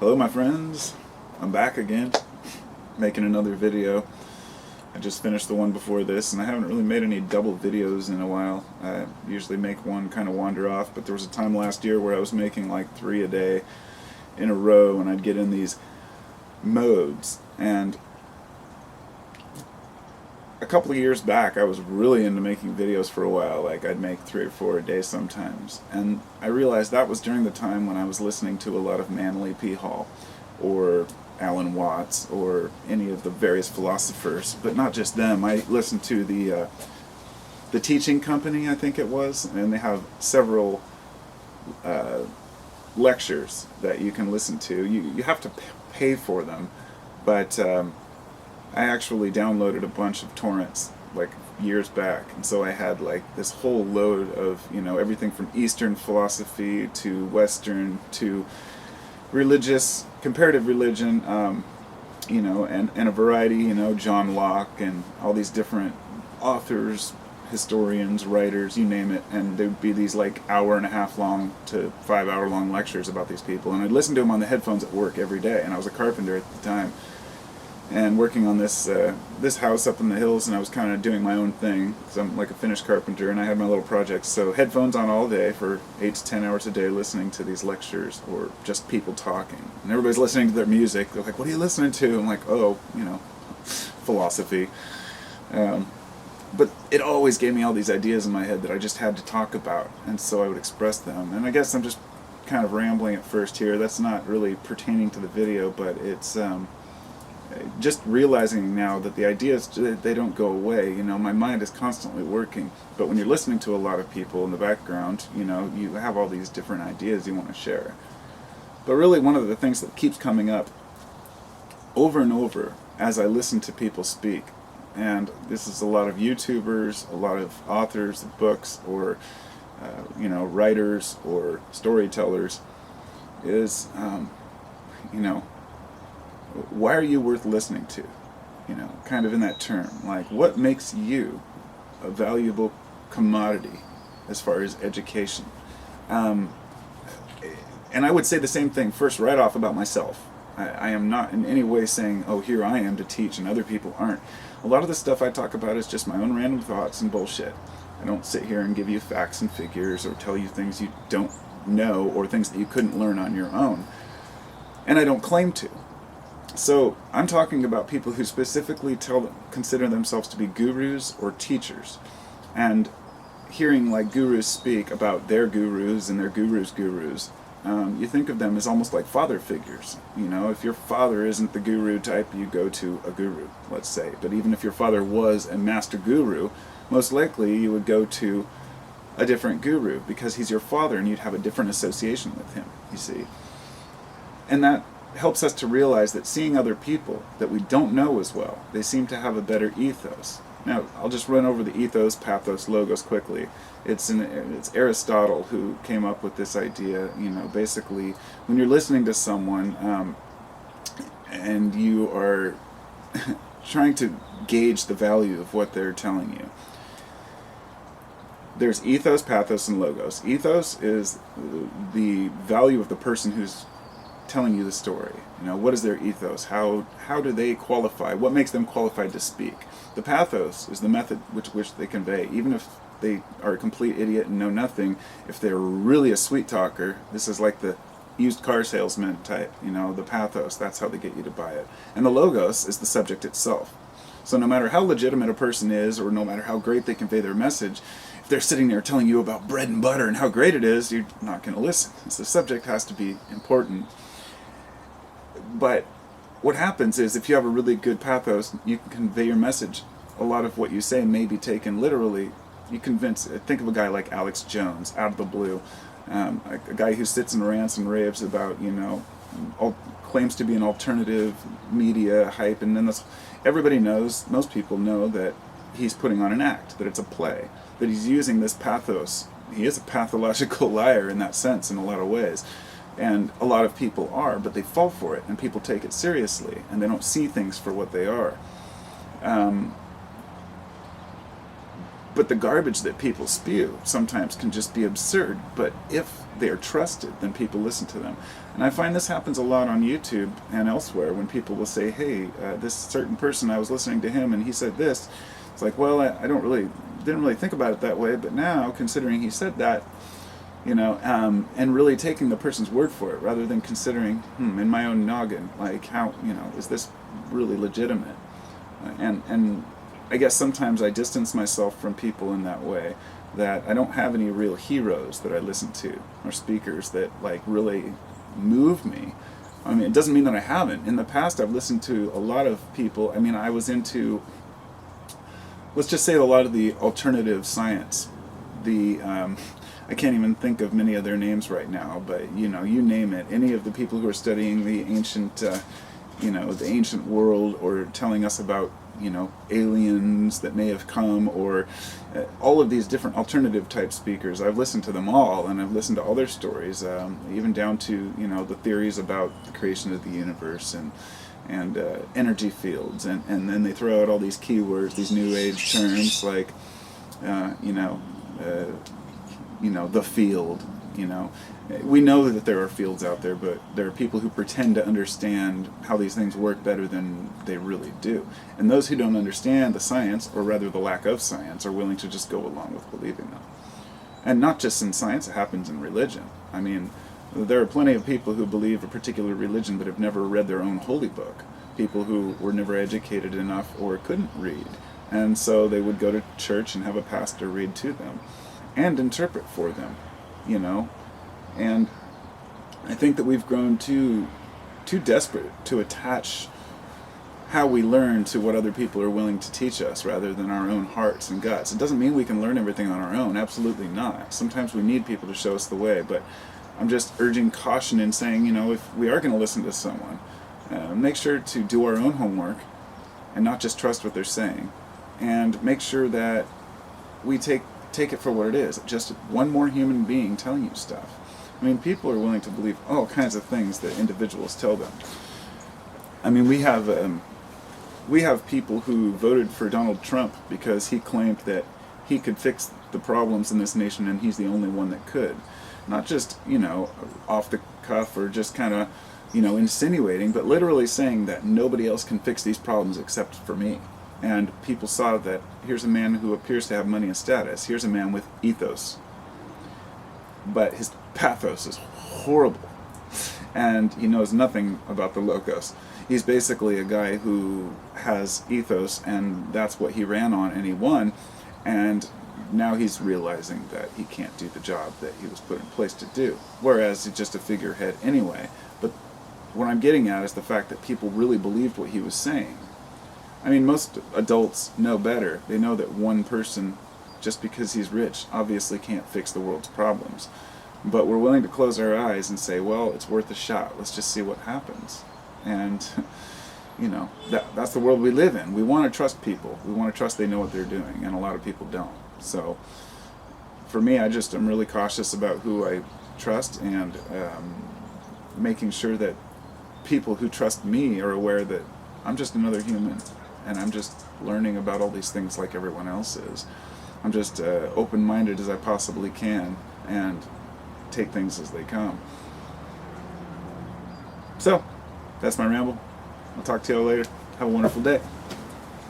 Hello my friends, I'm back again, making another video. I just finished the one before this, and I haven't really made any double videos in a while. I usually make one, kind of wander off, but there was a time last year where I was making like 3 a day in a row, and I'd get in these modes. And a couple of years back, I was really into making videos for a while. Like, I'd make 3 or 4 a day sometimes. And I realized that was during the time when I was listening to a lot of Manly P. Hall, or Alan Watts, or any of the various philosophers. But not just them. I listened to the Teaching Company, I think it was, and they have several lectures that you can listen to. You have to pay for them, but I actually downloaded a bunch of torrents like years back, and so I had like this whole load of, everything from Eastern philosophy to Western to religious, comparative religion, and a variety, John Locke and all these different authors, historians, writers, you name it, and there would be these like hour-and-a-half long to 5-hour long lectures about these people, and I'd listen to them on the headphones at work every day. And I was a carpenter at the time, and working on this house up in the hills, and I was kind of doing my own thing because I'm like a finished carpenter, and I had my little projects. So headphones on all day for 8 to 10 hours a day, listening to these lectures or just people talking, and everybody's listening to their music. They're like, "What are you listening to?" I'm like, "Oh, philosophy." But it always gave me all these ideas in my head that I just had to talk about, and so I would express them. And I guess I'm just kind of rambling at first here. That's not really pertaining to the video, but it's just realizing now that the ideas, they don't go away. My mind is constantly working, but when you're listening to a lot of people in the background, you have all these different ideas you want to share. But really, one of the things that keeps coming up over and over as I listen to people speak, and this is a lot of YouTubers, a lot of authors of books, or writers or storytellers, is why are you worth listening to? Kind of in that term. Like, what makes you a valuable commodity as far as education? And I would say the same thing first right off about myself. I am not in any way saying, oh, here I am to teach and other people aren't. A lot of the stuff I talk about is just my own random thoughts and bullshit. I don't sit here and give you facts and figures or tell you things you don't know or things that you couldn't learn on your own. And I don't claim to. So I'm talking about people who specifically consider themselves to be gurus or teachers. And hearing like gurus speak about their gurus and their gurus' gurus, you think of them as almost like father figures. If your father isn't the guru type, you go to a guru, let's say. But even if your father was a master guru, most likely you would go to a different guru because he's your father, and you'd have a different association with him, you see. And that helps us to realize that seeing other people that we don't know as well, they seem to have a better ethos. Now, I'll just run over the ethos, pathos, logos quickly. It's Aristotle who came up with this idea. Basically, when you're listening to someone and you are trying to gauge the value of what they're telling you, there's ethos, pathos, and logos. Ethos is the value of the person who's telling you the story. What is their ethos? How do they qualify? What makes them qualified to speak? The pathos is the method which they convey. Even if they are a complete idiot and know nothing, if they're really a sweet talker, this is like the used car salesman type, the pathos, that's how they get you to buy it. And the logos is the subject itself. So no matter how legitimate a person is, or no matter how great they convey their message, if they're sitting there telling you about bread and butter and how great it is, you're not going to listen. So the subject has to be important. But what happens is, if you have a really good pathos, you can convey your message. A lot of what you say may be taken literally. You think of a guy like Alex Jones, out of the blue, a guy who sits and rants and raves about, claims to be an alternative media hype, and then everybody knows, most people know that he's putting on an act, that it's a play, that he's using this pathos. He is a pathological liar in that sense in a lot of ways. And a lot of people are, but they fall for it, and people take it seriously, and they don't see things for what they are. But the garbage that people spew sometimes can just be absurd. But if they are trusted, then people listen to them. And I find this happens a lot on YouTube and elsewhere when people will say, hey, this certain person, I was listening to him and he said this. It's like, well, I didn't really think about it that way, but now, considering he said that, and really taking the person's word for it rather than considering, in my own noggin, like how, is this really legitimate? And I guess sometimes I distance myself from people in that way, that I don't have any real heroes that I listen to or speakers that like really move me. I mean, it doesn't mean that I haven't. In the past, I've listened to a lot of people. I mean, I was into, let's just say, a lot of the alternative science. I can't even think of many of their names right now, but you name it. Any of the people who are studying the ancient, the ancient world, or telling us about aliens that may have come, or all of these different alternative type speakers. I've listened to them all, and I've listened to all their stories, even down to the theories about the creation of the universe and energy fields, and then they throw out all these keywords, these new age terms like the field. We know that there are fields out there, but there are people who pretend to understand how these things work better than they really do. And those who don't understand the science, or rather the lack of science, are willing to just go along with believing them. And not just in science, it happens in religion. I mean, there are plenty of people who believe a particular religion but have never read their own holy book. People who were never educated enough or couldn't read. And so they would go to church and have a pastor read to them and interpret for them, And I think that we've grown too desperate to attach how we learn to what other people are willing to teach us rather than our own hearts and guts. It doesn't mean we can learn everything on our own. Absolutely not. Sometimes we need people to show us the way, but I'm just urging caution in saying, if we are going to listen to someone, make sure to do our own homework and not just trust what they're saying, and make sure that we take it for what it is, just one more human being telling you stuff. I mean, people are willing to believe all kinds of things that individuals tell them. I mean, we have people who voted for Donald Trump because he claimed that he could fix the problems in this nation and he's the only one that could. Not just, off the cuff or just kind of, insinuating, but literally saying that nobody else can fix these problems except for me. And people saw that here's a man who appears to have money and status. Here's a man with ethos. But his pathos is horrible. And he knows nothing about the logos. He's basically a guy who has ethos, and that's what he ran on, and he won. And now he's realizing that he can't do the job that he was put in place to do. Whereas he's just a figurehead anyway. But what I'm getting at is the fact that people really believed what he was saying. I mean, most adults know better. They know that one person, just because he's rich, obviously can't fix the world's problems. But we're willing to close our eyes and say, well, it's worth a shot. Let's just see what happens. And, that's the world we live in. We want to trust people. We want to trust they know what they're doing, and a lot of people don't. So, for me, I'm really cautious about who I trust, and making sure that people who trust me are aware that I'm just another human. And I'm just learning about all these things like everyone else is. I'm just open-minded as I possibly can and take things as they come. So, that's my ramble. I'll talk to you all later. Have a wonderful day.